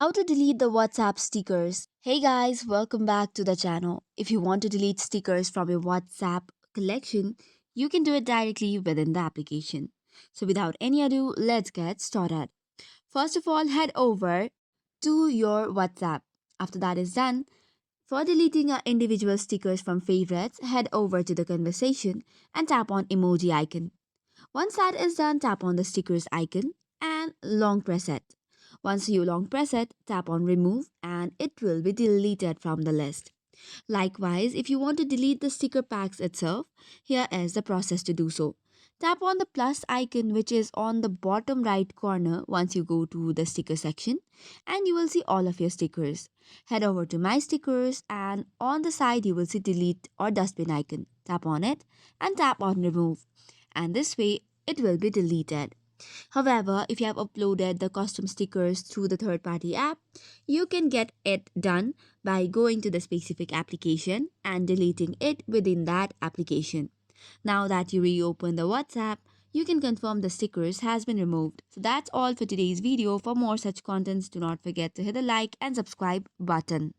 How to delete the WhatsApp stickers. Hey guys, welcome back to the channel. If you want to delete stickers from your WhatsApp collection, you can do it directly within the application. So without any ado, let's get started. First of all, head over to your WhatsApp. After that is done, for deleting individual stickers from favorites, head over to the conversation and tap on emoji icon. Once that is done, tap on the stickers icon and long press it. Once you long press it, tap on remove and it will be deleted from the list. Likewise, if you want to delete the sticker packs itself, here is the process to do so. Tap on the plus icon which is on the bottom right corner once you go to the sticker section and you will see all of your stickers. Head over to my stickers and on the side you will see delete or dustbin icon. Tap on it and tap on remove and this way it will be deleted. However, if you have uploaded the custom stickers through the third party app, you can get it done by going to the specific application and deleting it within that application. Now that you reopen the WhatsApp, you can confirm the stickers has been removed. So that's all for today's video. For more such contents, do not forget to hit the like and subscribe button.